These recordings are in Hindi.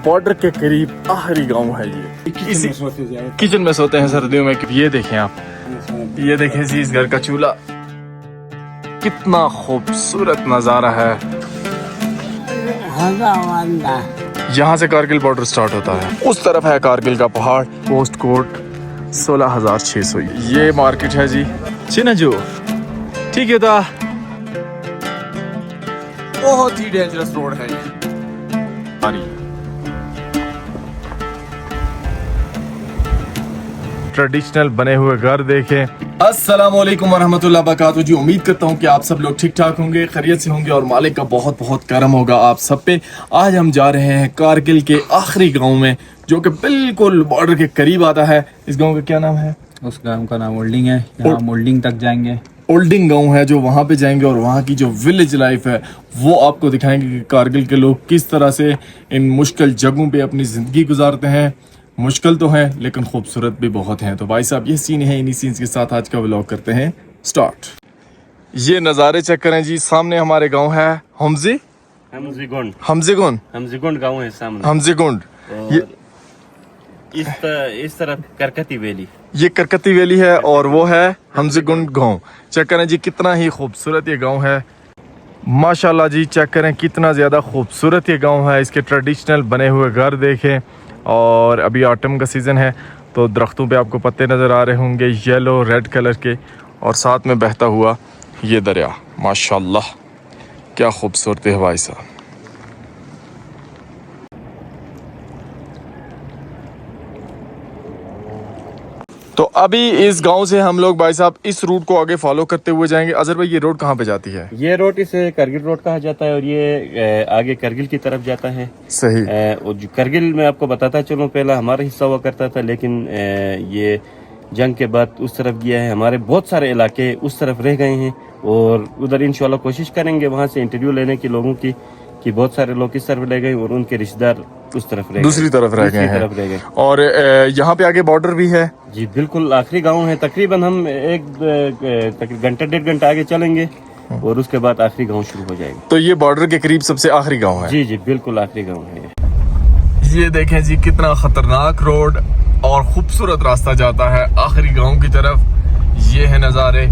बॉर्डर के करीब आखिरी गांव है ये। किचन में सोते हैं सर्दियों में। ये देखें आप, ये देखें जी इस घर का चूल्हा, कितना खूबसूरत नजारा है। यहाँ से कारगिल बॉर्डर स्टार्ट होता है, उस तरफ है कारगिल का पहाड़। Post code 16,600। ये मार्केट है जी चिनाजू। ठीक है था, बहुत ही डेंजरस रोड है ये। ट्रेडिशनल बने हुए घर देखें। अस्सलामुअलैकुम वरहमतुल्लाह वबरकातुहू जी। उम्मीद करता हूँ कि आप सब लोग ठीक ठाक होंगे, खैरियत से होंगे और मालिक का बहुत बहुत करम होगा आप सब पे। आज हम जा रहे हैं कारगिल के आखिरी गांव में, जो कि बिल्कुल बॉर्डर के करीब आता है। इस गांव का क्या नाम है? उस गांव का नाम ओल्डिंग है। यहाँ ओल्डिंग तक जाएंगे। ओल्डिंग गांव है जो वहाँ पे जाएंगे और वहाँ की जो विलेज लाइफ है वो आपको दिखाएंगे कि कारगिल के लोग किस तरह से इन मुश्किल जगहों पे अपनी ज़िंदगी गुजारते हैं। मुश्किल तो है लेकिन खूबसूरत भी बहुत हैं। तो भाई साहब ये सीन है, इन्हीं सीन्स के साथ आज का व्लॉग करते हैं स्टार्ट। ये नज़ारे चेक करें जी, सामने हमारे गाँव है हमजीगुंड गाँव है सामने। हमजीगुंड। ये इस तरफ करकती वैली, ये करकती वैली है और वो है हमजीगुंड गांव। चेक करें जी कितना ही खूबसूरत ये गांव है, माशाल्लाह जी। चेक करें कितना ज़्यादा खूबसूरत ये गांव है। इसके ट्रेडिशनल बने हुए घर देखें। और अभी ऑटम का सीज़न है तो दरख्तों पे आपको पत्ते नज़र आ रहे होंगे येलो रेड कलर के, और साथ में बहता हुआ ये दरिया। माशाल्लाह क्या खूबसूरत है भाई साहब। तो अभी इस गांव से हम लोग भाई साहब इस रूट को आगे फॉलो करते हुए जाएंगे। अजहर भाई ये रोड कहाँ पे जाती है? ये रोड इसे करगिल रोड कहा जाता है और ये आगे करगिल की तरफ जाता है। सही। और जो करगिल में आपको बताता चलो, पहला हमारा हिस्सा हुआ करता था, लेकिन ये जंग के बाद उस तरफ गया है। हमारे बहुत सारे इलाके उस तरफ रह गए हैं और उधर इंशाल्लाह कोशिश करेंगे वहाँ से इंटरव्यू लेने की लोगों की, कि बहुत सारे लोग इस तरफ रह गए और उनके रिश्तेदार उस तरफ रह दूसरी तरफ रह गए। और यहाँ पे आगे बॉर्डर भी है जी, बिल्कुल आखिरी गांव है। तकरीबन हम एक घंटा डेढ़ घंटा आगे चलेंगे और उसके बाद आखिरी गांव शुरू हो जाएगा। तो ये बॉर्डर के करीब सबसे आखिरी गांव है? जी जी बिल्कुल आखिरी गांव है। ये देखें जी कितना खतरनाक रोड और खूबसूरत रास्ता जाता है आखिरी गांव की तरफ। ये है नज़ारे।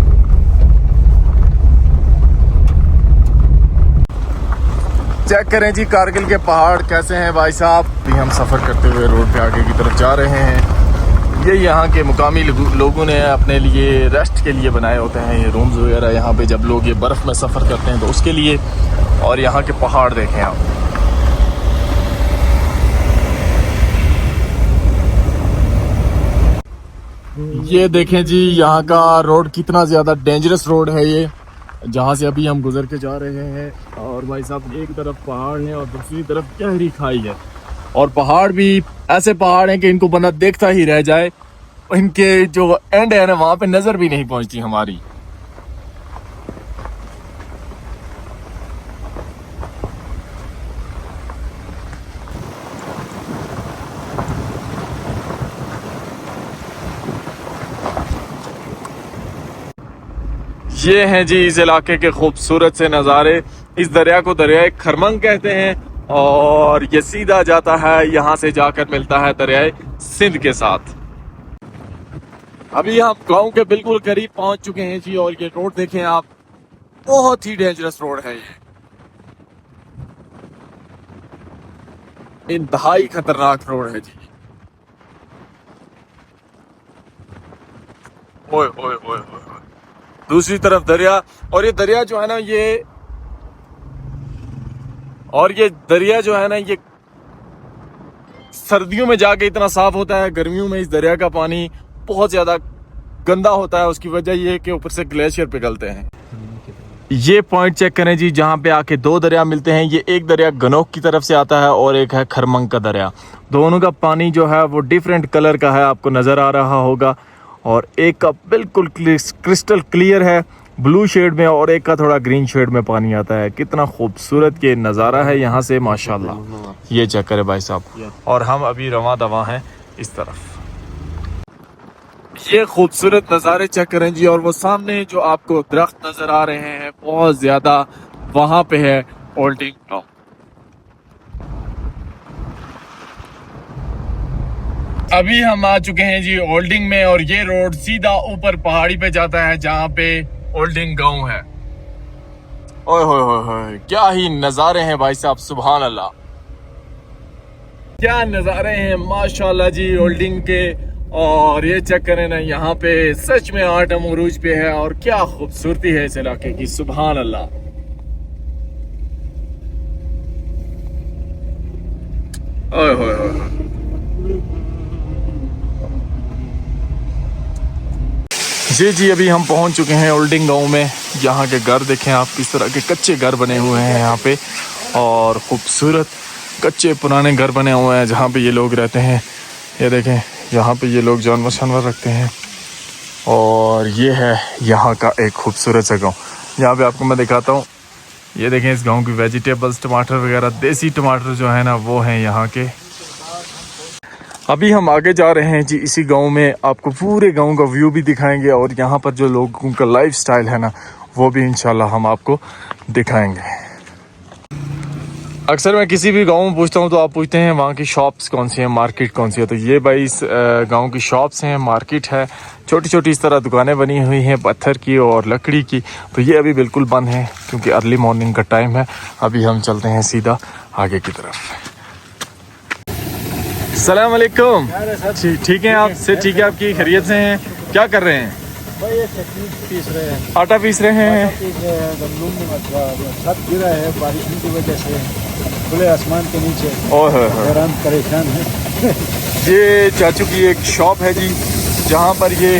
चेक करें जी कारगिल के पहाड़ कैसे हैं भाई साहब। अभी हम सफ़र करते हुए रोड पे आगे की तरफ जा रहे हैं। ये यहाँ के मुकामी लोगों ने अपने लिए रेस्ट के लिए बनाए होते हैं ये रूम्स वगैरह, यहाँ पे जब लोग ये बर्फ़ में सफ़र करते हैं तो उसके लिए। और यहाँ के पहाड़ देखें आप, ये देखें जी यहाँ का रोड कितना ज़्यादा डेंजरस रोड है ये, जहाँ से अभी हम गुजर के जा रहे हैं। और भाई साहब एक तरफ पहाड़ है और दूसरी तरफ गहरी खाई है। और पहाड़ भी ऐसे पहाड़ हैं कि इनको बंदा देखता ही रह जाए, इनके जो एंड है ना वहाँ पे नज़र भी नहीं पहुँचती हमारी। ये हैं जी इस इलाके के खूबसूरत से नज़ारे। इस दरिया को दरियाए खरमंग कहते हैं और ये सीधा जाता है, यहाँ से जाकर मिलता है दरियाए सिंध के साथ। अभी हम गांव के बिल्कुल करीब पहुंच चुके हैं जी। और ये रोड देखें आप, बहुत ही डेंजरस रोड है ये, इंतहाई खतरनाक रोड है जी। ओए ओए ओए ओए, दूसरी तरफ दरिया। और ये दरिया जो है ना ये दरिया जो है ना ये सर्दियों में जाके इतना साफ होता है, गर्मियों में इस दरिया का पानी बहुत ज्यादा गंदा होता है। उसकी वजह ये है कि ऊपर से ग्लेशियर पिघलते हैं। ये पॉइंट चेक करें जी, जहाँ पे आके दो दरिया मिलते हैं। ये एक दरिया गनोक की तरफ से आता है और एक है खरमंग का दरिया। दोनों का पानी जो है वो डिफरेंट कलर का है, आपको नजर आ रहा होगा। और एक का बिल्कुल क्रिस्टल क्लियर है ब्लू शेड में और एक का थोड़ा ग्रीन शेड में पानी आता है। कितना खूबसूरत ये नज़ारा है यहाँ से, माशाल्लाह। ये चेक करें भाई साहब। और हम अभी रवां दवा हैं इस तरफ। ये खूबसूरत नज़ारे चेक करें जी। और वो सामने जो आपको दरख्त नज़र आ रहे हैं बहुत ज़्यादा, वहाँ पे है ओल्डिंग गांव। अभी हम आ चुके हैं जी ओल्डिंग में और ये रोड सीधा ऊपर पहाड़ी पे जाता है जहाँ पे ओल्डिंग गांव है। ओए होए होए होए, क्या ही नजारे हैं भाई साहब, सुभान अल्लाह, क्या नजारे हैं माशाल्लाह जी ओल्डिंग के। और ये चेक करें ना, यहाँ पे सच में आटम उरूज पे है और क्या खूबसूरती है इस इलाके की, सुभान अल्लाह। ओए होए होए, जी अभी हम पहुंच चुके हैं ओल्डिंग गांव में। यहाँ के घर देखें आप, किस तरह के कच्चे घर बने हुए हैं यहाँ पे, और खूबसूरत कच्चे पुराने घर बने हुए हैं जहाँ पे ये लोग रहते हैं। ये देखें, यहाँ पे ये लोग जानवर रखते हैं। और ये है यहाँ का एक खूबसूरत सा गाँव, यहाँ पे आपको मैं दिखाता हूँ। ये देखें इस गाँव की वेजिटेबल्स, टमाटर वगैरह, देसी टमाटर जो है ना वो हैं यहाँ के। अभी हम आगे जा रहे हैं जी, इसी गांव में आपको पूरे गांव का व्यू भी दिखाएंगे और यहाँ पर जो लोगों का लाइफस्टाइल है ना वो भी इंशाल्लाह हम आपको दिखाएंगे। अक्सर मैं किसी भी गांव में पूछता हूँ तो आप पूछते हैं वहाँ की शॉप्स कौन सी हैं, मार्केट कौन सी है। तो ये भाई इस गांव की शॉप्स हैं, मार्केट है, छोटी छोटी इस तरह दुकानें बनी हुई हैं पत्थर की और लकड़ी की। तो ये अभी बिल्कुल बंद है क्योंकि अर्ली मॉर्निंग का टाइम है। अभी हम चलते हैं सीधा आगे की तरफ। सलाम अलैकुम, ठीक है आप से? ठीक है, आपकी खैरियत से हैं? क्या कर रहे हैं? पीस रहे हैं, आटा पीस रहे हैं। छत गिरा है बारिश की वजह से, खुले आसमान के नीचे हैरान परेशान है। ये चाचू की एक शॉप है जी, जहाँ पर ये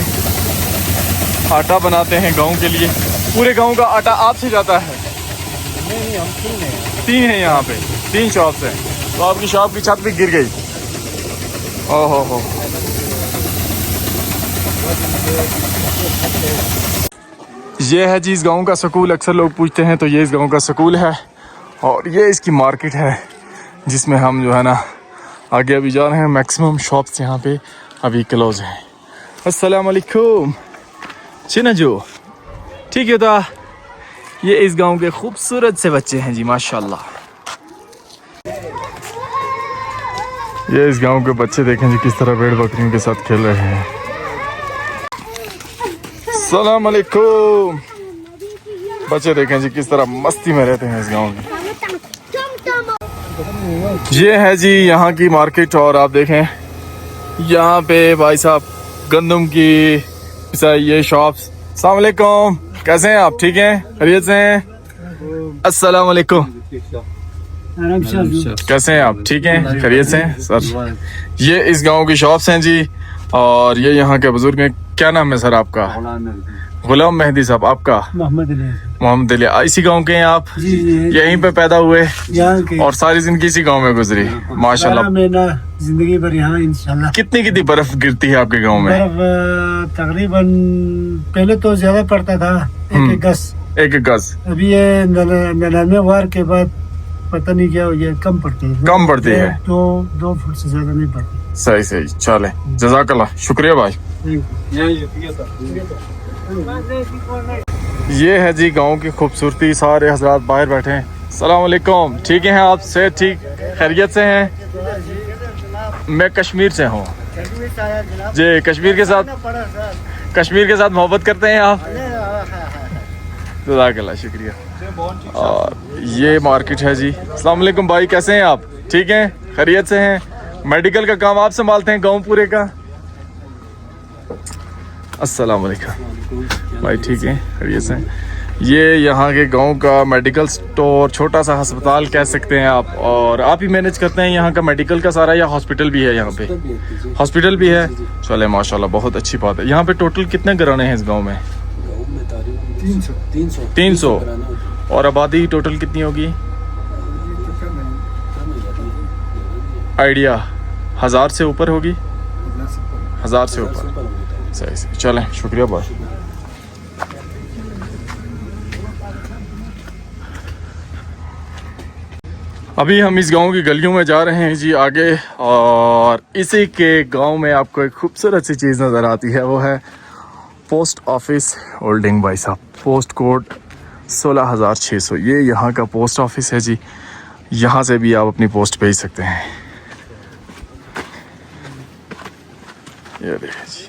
आटा बनाते हैं गांव के लिए। पूरे गांव का आटा आपसे जाता है? नहीं, हम तीन हैं यहाँ पे, 3 शॉप्स हैं। तो आपकी शॉप की छत भी गिर गई? ओहो हो। ये है जी इस गांव का स्कूल। अक्सर लोग पूछते हैं, तो ये इस गांव का स्कूल है और ये इसकी मार्केट है जिसमें हम जो है ना आगे अभी जा रहे हैं। मैक्सिमम शॉप्स यहाँ पे अभी क्लोज हैं। अस्सलाम वालेकुम चिनाजो, ठीक है। तो ये इस गांव के खूबसूरत से बच्चे हैं जी, माशाल्लाह। ये इस गांव के बच्चे देखें जी किस तरह भेड़ बकरियों के साथ खेल रहे हैं। सलाम अलैकुम, बच्चे देखें जी किस तरह मस्ती में रहते हैं इस गांव में। ये है जी यहाँ की मार्केट और आप देखें यहाँ पे भाई साहब गंदम की ये शॉप्स। अस्सलाम वालेकुम, कैसे हैं आप? ठीक हैं, खैरियत से हैं? अस्सलाम वालेकुम, कैसे हैं आप? ठीक हैं, खैरियत से हैं सर? ये इस गांव की शॉप्स हैं जी और ये यहाँ के बुजुर्ग हैं। क्या नाम है सर आपका? गुलाम मेहदी साहब। आपका? मोहम्मद अली। इसी गांव के हैं आप? यहीं पे पैदा हुए और सारी जिंदगी इसी गांव में गुजरी? माशाल्लाह। जिंदगी भर यहाँ इंशाल्लाह। कितनी बर्फ गिरती है आपके गांव में? तकरीबन पहले तो ज्यादा पड़ता था, एक गज। अभी ये 99 वार के बाद पता नहीं क्या हो गया, कम पड़ती है। 2 फुट से ज्यादा नहीं पड़ती। सही चले, जज़ाकल्लाह, शुक्रिया भाई। ये है जी गांव की खूबसूरती। सारे हजरात बाहर बैठे हैं। अस्सलाम वालेकुम, ठीक हैं आप? से ठीक, खैरियत से हैं? मैं कश्मीर से हूँ जी। कश्मीर के साथ मोहब्बत करते हैं आप? जज़ाकल्लाह, शुक्रिया। और ये मार्केट है जी। अस्सलाम वालेकुम भाई, कैसे हैं आप? ठीक हैं, खैरियत से हैं? मेडिकल का काम आप संभालते हैं गांव पूरे का? अस्सलाम वालेकुम भाई, ठीक है, खैरियत से हैं? ये यहाँ के गांव का मेडिकल स्टोर, छोटा सा अस्पताल कह सकते हैं आप, और आप ही मैनेज करते हैं यहाँ का मेडिकल का सारा, या हॉस्पिटल भी है यहाँ पे? हॉस्पिटल भी है, चले माशाल्लाह, बहुत अच्छी बात है। यहाँ पे टोटल कितने घराने हैं इस गांव में? 300। और आबादी टोटल कितनी होगी आइडिया? 1000 से ऊपर होगी? 1000 से ऊपर, सही। चलें, शुक्रिया भाई। अभी हम इस गांव की गलियों में जा रहे हैं जी आगे, और इसी के गांव में आपको एक खूबसूरत सी चीज़ नज़र आती है, वो है पोस्ट ऑफिस ओल्डिंग भाई साहब। पोस्ट कोड 16600, ये यहाँ का पोस्ट ऑफिस है जी। यहाँ से भी आप अपनी पोस्ट भेज सकते हैं। ये देखिए जी,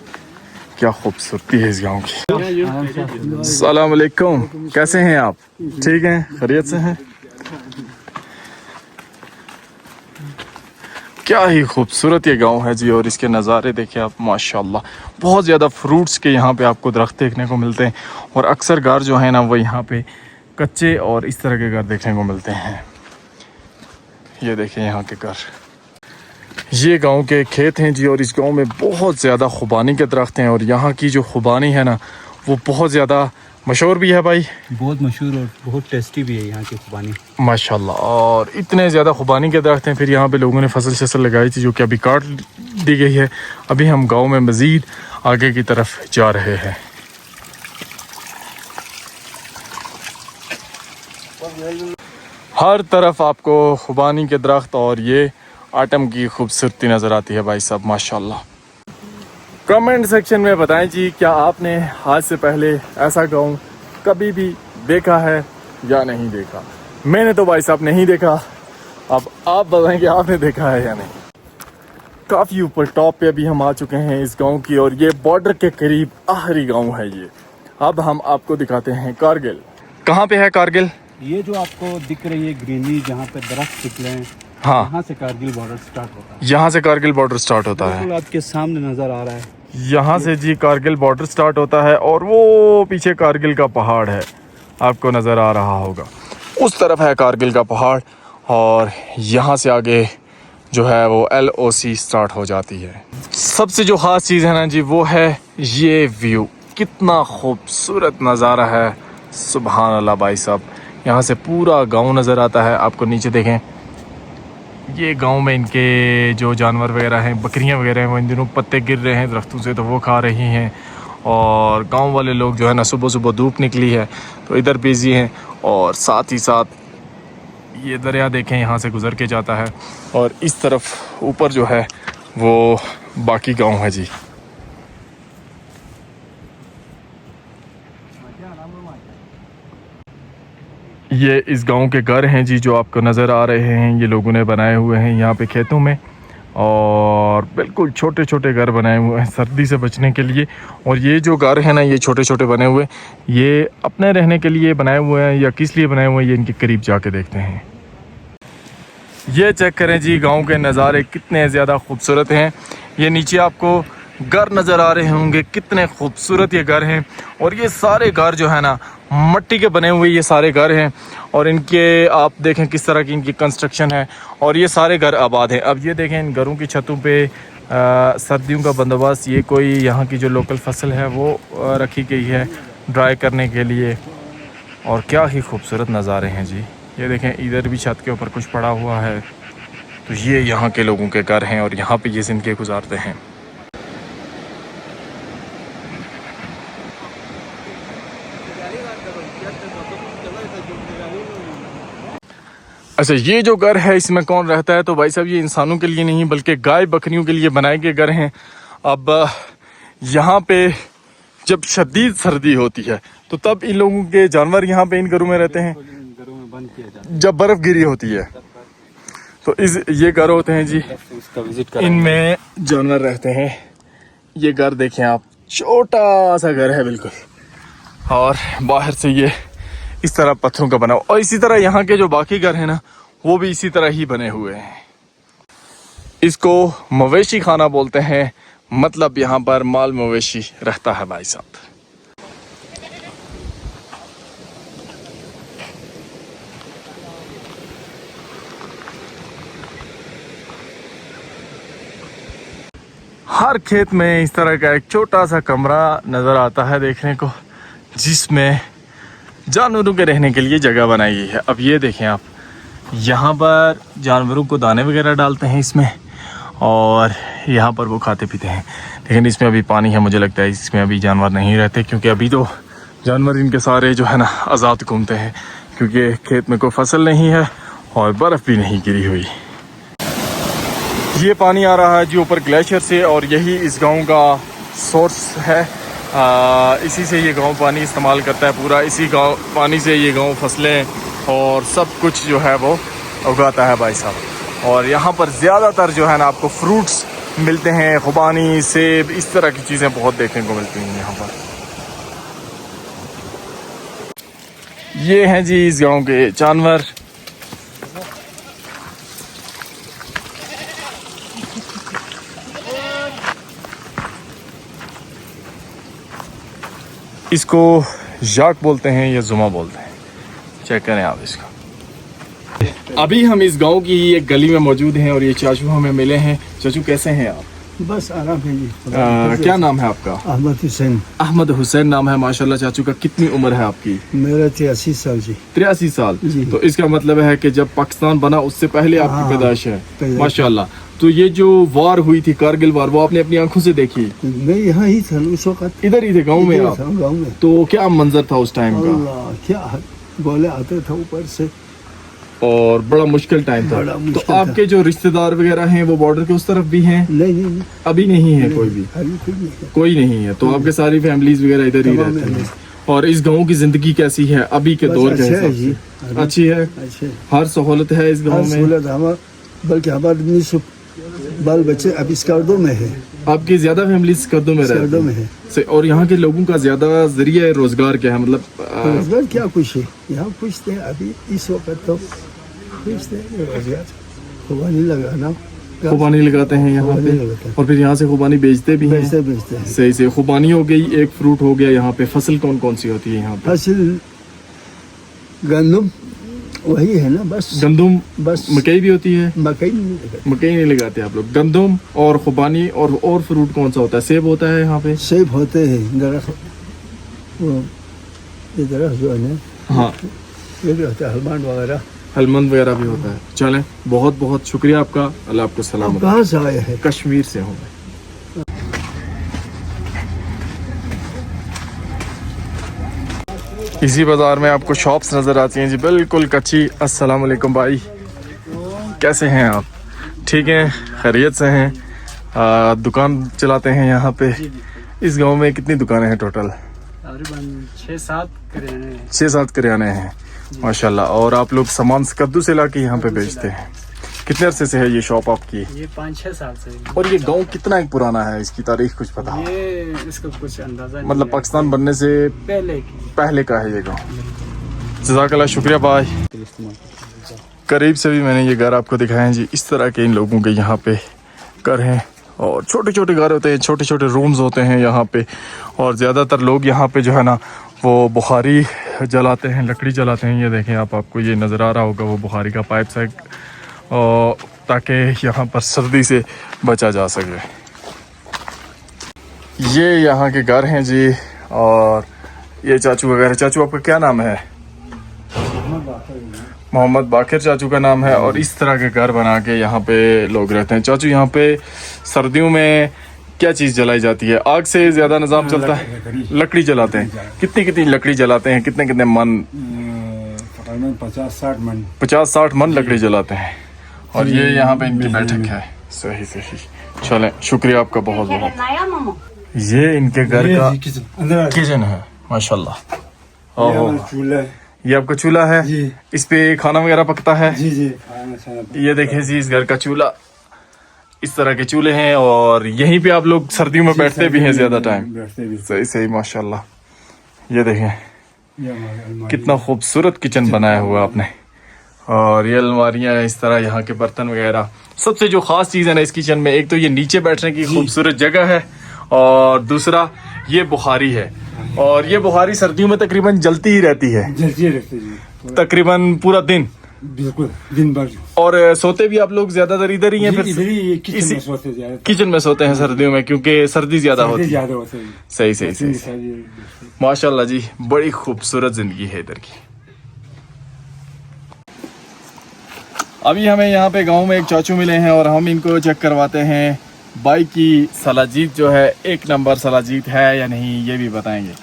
क्या खूबसूरती है इस गांव की। अस्सलाम वालेकुम, कैसे हैं आप? ठीक हैं, खैरियत से हैं? क्या ही खूबसूरत ये गांव है जी। और इसके नज़ारे देखिए आप, माशाल्लाह। बहुत ज़्यादा फ्रूट्स के यहाँ पे आपको दरख्त देखने को मिलते हैं। और अक्सर घर जो है ना वो यहाँ पे कच्चे और इस तरह के घर देखने को मिलते हैं। ये देखें यहाँ के घर, ये गांव के खेत हैं जी। और इस गांव में बहुत ज़्यादा खुबानी के दरख्त हैं। और यहाँ की जो खुबानी है ना वो बहुत ज़्यादा मशहूर भी है भाई, बहुत मशहूर और बहुत टेस्टी भी है यहाँ की खुबानी माशाल्लाह। और इतने ज़्यादा खुबानी के दरख्त हैं। फिर यहाँ पे लोगों ने फसल शसल लगाई थी जो कि अभी काट दी गई है। अभी हम गांव में मज़ीद आगे की तरफ जा रहे हैं। हर तरफ आपको खुबानी के दरख्त और ये आटम की खूबसूरती नज़र आती है भाई साहब, माशाल्लाह। कमेंट सेक्शन में बताएं जी, क्या आपने आज से पहले ऐसा गांव कभी भी देखा है या नहीं देखा? मैंने तो भाई साहब नहीं देखा। अब आप बताएं कि आपने देखा है या नहीं। काफ़ी ऊपर टॉप पे अभी हम आ चुके हैं इस गांव की। और ये बॉर्डर के करीब आखिरी गांव है ये। अब हम आपको दिखाते हैं कारगिल। कहाँ पे है कारगिल? ये जो आपको दिख रही है ग्रीनरी, जहाँ पे दरख्त निकले हैं, हाँ, यहाँ से कारगिल बॉर्डर स्टार्ट होता है। यहाँ से कारगिल बॉर्डर स्टार्ट होता है। बिल्कुल आपके सामने नजर आ रहा है, यहाँ से जी कारगिल बॉर्डर स्टार्ट होता है। और वो पीछे कारगिल का पहाड़ है, आपको नज़र आ रहा होगा। उस तरफ है कारगिल का पहाड़। और यहाँ से आगे जो है वो LOC स्टार्ट हो जाती है। सबसे जो ख़ास चीज़ है ना जी वो है ये व्यू। कितना खूबसूरत नज़ारा है, सुभान अल्लाह भाई साहब। यहाँ से पूरा गांव नज़र आता है। आपको नीचे देखें, ये गांव में इनके जो जानवर वगैरह हैं, बकरियां वगैरह हैं, वो इन दिनों पत्ते गिर रहे हैं दरख्तों से तो वो खा रही हैं। और गांव वाले लोग जो है ना सुबह सुबह धूप निकली है तो इधर बिजी हैं। और साथ ही साथ ये दरिया देखें यहाँ से गुज़र के जाता है। और इस तरफ ऊपर जो है वो बाकी गांव है जी। ये इस गांव के घर हैं जी जो आपको नज़र आ रहे हैं। ये लोगों ने बनाए हुए हैं यहाँ पे खेतों में। और बिल्कुल छोटे छोटे घर बनाए हुए हैं सर्दी से बचने के लिए। और ये जो घर है ना ये छोटे छोटे बने हुए, ये अपने रहने के लिए बनाए हुए हैं या किस लिए बनाए हुए हैं, ये इनके करीब जाके देखते हैं। ये चेक करें जी, गांव के नज़ारे कितने ज़्यादा खूबसूरत हैं। ये नीचे आपको घर नज़र आ रहे होंगे, कितने खूबसूरत ये घर हैं। और ये सारे घर जो है ना मट्टी के बने हुए ये सारे घर हैं। और इनके आप देखें किस तरह की इनकी कंस्ट्रक्शन है। और ये सारे घर आबाद हैं। अब ये देखें इन घरों की छतों पे सर्दियों का बंदोबस्त, ये कोई यहाँ की जो लोकल फसल है वो रखी गई है ड्राई करने के लिए। और क्या ही खूबसूरत नज़ारे हैं जी। ये देखें इधर भी छत के ऊपर कुछ पड़ा हुआ है। तो ये यहाँ के लोगों के घर हैं और यहाँ पे ये ज़िंदगी गुजारते हैं। अच्छा, ये जो घर है इसमें कौन रहता है? तो भाई साहब ये इंसानों के लिए नहीं बल्कि गाय बकरियों के लिए बनाए गए घर हैं। अब यहाँ पे जब शदीद सर्दी होती है तो तब इन लोगों के जानवर यहाँ पे इन घरों में रहते हैं। घरों में बंद किया जाता जब बर्फ़ गिरी होती है तो ये घर होते हैं जी, इसका विजिट इनमें जानवर रहते हैं। ये घर देखें आप, छोटा सा घर है बिल्कुल। और बाहर से ये इस तरह पत्थरों का बना हुआ। और इसी तरह यहाँ के जो बाकी घर हैं ना वो भी इसी तरह ही बने हुए हैं। इसको मवेशी खाना बोलते हैं, मतलब यहाँ पर माल मवेशी रहता है भाई साहब। हर खेत में इस तरह का एक छोटा सा कमरा नज़र आता है देखने को, जिसमें जानवरों के रहने के लिए जगह बनाई गई है। अब ये देखें आप, यहाँ पर जानवरों को दाने वगैरह डालते हैं इसमें और यहाँ पर वो खाते पीते हैं। लेकिन इसमें अभी पानी है, मुझे लगता है इसमें अभी जानवर नहीं रहते, क्योंकि अभी तो जानवर इनके सारे जो है ना आज़ाद घूमते हैं, क्योंकि खेत में कोई फसल नहीं है और बर्फ़ भी नहीं गिरी हुई। ये पानी आ रहा है जी ऊपर ग्लेशियर से और यही इस गांव का सोर्स है। इसी से ये गांव पानी इस्तेमाल करता है पूरा। इसी गांव पानी से ये गांव फसलें और सब कुछ जो है वो उगाता है भाई साहब। और यहाँ पर ज़्यादातर जो है ना आपको फ्रूट्स मिलते हैं, खुबानी, सेब, इस तरह की चीज़ें बहुत देखने को मिलती हैं यहाँ पर। ये हैं जी इस गांव के जानवर। इसको जाक बोलते हैं या जुमा बोलते हैं, चेक करें आप इसको। अभी हम इस गांव की एक गली में मौजूद हैं और ये चाचू हमें मिले हैं। चाचू कैसे हैं आप? बस आराम है जी। क्या नाम है आपका? अहमद हुसैन। अहमद हुसैन नाम है, माशाल्लाह। चाचू का कितनी उम्र है आपकी? मेरा 83 साल जी। 83 साल जी। तो इसका मतलब है कि जब पाकिस्तान बना उससे पहले आपकी हाँ, पैदाइश है, पैदाइश। माशाल्लाह। तो ये जो वार हुई थी, कारगिल वार, वो आपने अपनी आंखों से देखी? मैं यहाँ ही था उस वक्त, इधर ही थे गाँव में आप? गाँव में। तो क्या मंजर था उस टाइम का? अल्लाह, क्या गोले आते थे ऊपर से, और बड़ा मुश्किल टाइम था। बड़ा तो मुश्किल आपके जो रिश्तेदार वगैरह हैं वो बॉर्डर के उस तरफ भी हैं? नहीं अभी नहीं है कोई भी? अभी कोई नहीं है। कोई नहीं है। तो आपके सारी फैमिलीज वगैरह इधर ही तमाम रहते हैं। हैं। और इस गांव की जिंदगी कैसी है अभी के बस दौर के अच्छा है हिसाब जी। से? अच्छी है, अच्छे हर सहूलत है इस गांव हर में? सहूलत बल्कि हमारे बाल बच्चे अब स्कार्डो में है। आपकी ज्यादा फैमिली स्कर्दों में स्कार्डो रहती में है? है। और यहाँ के लोगों का ज्यादा जरिया रोजगार क्या है, मतलब रोजगार क्या कुछ है यहाँ, कुछ थे अभी इस वक्त तो कुछ थे रोजगार, खुबानी लगाना, खुबानी लगाते हैं यहाँ खुबानी पे, लगाते हैं। और फिर यहाँ से खुबानी बेचते भी हैं? बेचते हैं। सही से। खुबानी हो गई, एक फ्रूट हो गया। यहाँ पे फसल कौन कौन सी होती है यहाँ पे? फसल गंदम वही है ना, बस गंदम, बस मकई भी होती है? मकई नहीं लगाते। मकई नहीं लगाते आप लोग। गंदम और खुबानी और फ्रूट कौन सा होता है? सेब होता है यहाँ पे? सेब होते हैं, दरख्त, वो ये दरख्त जो है ना, हाँ, ये भी होता है, हलमान वगैरह। हलमंद वगैरह भी होता है। चलें, बहुत बहुत शुक्रिया आपका, अल्लाह आपको सलामत। कहाँ से आए हैं? कश्मीर से हूँ मैं। इसी बाजार में आपको शॉप्स नज़र आती हैं जी, बिल्कुल कच्ची। अस्सलाम वालेकुम भाई, कैसे हैं आप? ठीक हैं, खैरियत से हैं? दुकान चलाते हैं यहाँ पे। इस गांव में कितनी दुकानें हैं टोटल? तकरीबन 6-7 करियाने हैं। 6-7 करियाने हैं, माशाल्लाह। और आप लोग सामान कद्दू से ला के यहाँ पे बेचते हैं। कितने अरसे से है ये शॉप आपकी? ये 5-6 साल से। और ये गांव कितना ही पुराना है, इसकी तारीख कुछ पता है? ये इसका कुछ अंदाजा नहीं मतलब है। पाकिस्तान बनने से पहले का है ये गांव। जज़ाकल्लाह, शुक्रिया भाई। करीब से भी मैंने ये घर आपको दिखाए हैं जी। इस तरह के इन लोगों के यहाँ पे घर हैं, और छोटे छोटे घर होते हैं, छोटे छोटे रूम्स होते हैं यहाँ पे। और ज़्यादातर लोग यहाँ पे जो है ना वो बुखारी जलाते हैं, लकड़ी जलाते हैं। ये देखें आप, आपको ये नज़र आ रहा होगा वो बुखारी का पाइप से, ताकि यहाँ पर सर्दी से बचा जा सके। ये यहाँ के घर हैं जी। और ये चाचू वगैरह। चाचू आपका क्या नाम है? मोहम्मद बाकिर चाचू का नाम है। और इस तरह के घर बना के यहाँ पे लोग रहते हैं। चाचू, यहाँ पे सर्दियों में क्या चीज़ जलाई जाती है? आग से ज़्यादा निज़ाम चलता है? लकड़ी जलाते हैं। कितनी कितनी लकड़ी जलाते हैं? कितने कितने मन? 50-60 मन। 50-60 मन लकड़ी जलाते हैं। और ये यहाँ पे इनकी बैठक है। सही सही, चलें, शुक्रिया आपका बहुत बहुत। ये इनके घर का किचन है, माशाल्लाह। चूल्हा, ये आपका चूल्हा है? जी। इस पे खाना वगैरह पकता है? जी जी। ये देखें जी, इस घर का चूल्हा। इस तरह के चूल्हे हैं, और यहीं पे आप लोग सर्दियों में बैठते भी हैं ज्यादा टाइम? सही सही, माशाल्लाह। ये देखें कितना खूबसूरत किचन बनाया हुआ आपने। और ये अलमारियाँ, इस तरह यहाँ के बर्तन वगैरह। सबसे जो खास चीज़ है ना इस किचन में, एक तो ये नीचे बैठने की खूबसूरत जगह है, और दूसरा ये बुखारी है। और ये बुखारी सर्दियों में तकरीबन जलती ही रहती है, तकरीबन पूरा दिन, बिल्कुल दिन भर। और सोते भी आप लोग ज्यादातर इधर ही हैं? फिर किचन में सोते हैं सर्दियों में, क्योंकि सर्दी ज्यादा होती है। सही सही सही, माशाल्लाह जी, बड़ी खूबसूरत जिंदगी है इधर की। अभी हमें यहाँ पे गांव में एक चाचू मिले हैं, और हम इनको चेक करवाते हैं बाइक की सलाजीत जो है, 1 नंबर सलाजीत है या नहीं, ये भी बताएंगे।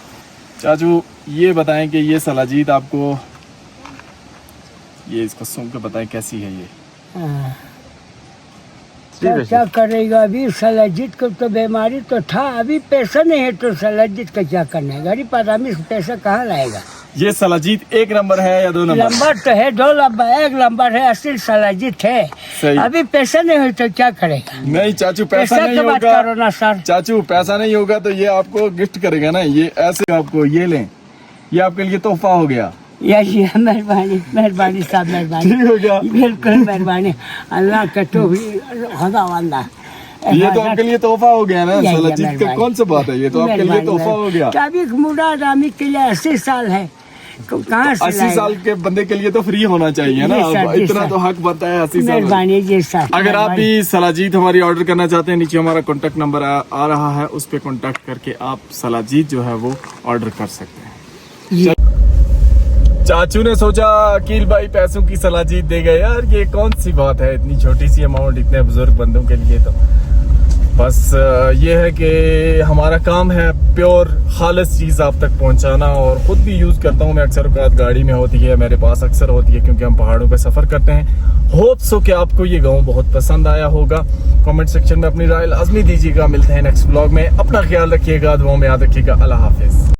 चाचू, ये बताएं कि ये सलाजीत आपको, ये इसको सूंघ के बताएं कैसी है ये? क्या करेगा अभी? सलाजित को तो बीमारी तो था, अभी पैसा नहीं है तो सलाजित का क्या करना है? गरीब आदमी से पैसा कहाँ लाएगा? ये सलाजीत 1 नंबर है या 2 नंबर? नंबर तो है 2 नंबर, 1 नंबर है, असली सलाजीत है। सही। अभी पैसा नहीं हुई तो क्या करेगा? नहीं चाचू, पैसा नहीं की बात होगा करो ना सर। चाचू, पैसा नहीं होगा तो ये आपको गिफ्ट करेगा ना, ये ऐसे आपको, ये लें, ये आपके लिए तोहफा हो गया। ये मेहरबानी मेहरबानी साहब, मेहरबानी, ठीक हो गया। बिल्कुल मेहरबानी, अल्लाह का तो भी खुदा वाला। ये तो आपके लिए तोहफा हो गया ना, यही है, सलाजीत का मेहरबानी। कौन सा बात है, ये तो आपके लिए मेहरबानी, तोहफा हो गया। अभी मुड़ा रामी के लिए 80 साल है, कहाँ से 80 लाएगा? साल के बंदे के लिए तो फ्री होना चाहिए ना, जी सर, अब जी इतना सर। तो हक बनता है 80 साल में। मेहरबानी जी सर। अगर आप भी सलाजीत हमारी ऑर्डर करना चाहते हैं, नीचे हमारा कॉन्टैक्ट नंबर आ रहा है, उस पर कॉन्टैक्ट करके आप सलाजीत जो है वो ऑर्डर कर सकते हैं। चाचू ने सोचा अकील भाई पैसों की सलाजीत दे गए, यार ये कौन सी बात है, इतनी छोटी सी अमाउंट इतने बुजुर्ग बंदों के लिए। तो बस ये है कि हमारा काम है प्योर खालिस चीज़ आप तक पहुंचाना, और ख़ुद भी यूज़ करता हूं मैं, अक्सर औक़ात गाड़ी में होती है, मेरे पास अक्सर होती है, क्योंकि हम पहाड़ों पे सफ़र करते हैं। होप सो कि आपको ये गाँव बहुत पसंद आया होगा। कमेंट सेक्शन में अपनी राय लाजमी दीजिएगा। मिलते हैं नेक्स्ट व्लॉग में, अपना ख्याल रखिएगा, दुआओं में याद रखिएगा। अल्लाह हाफिज़।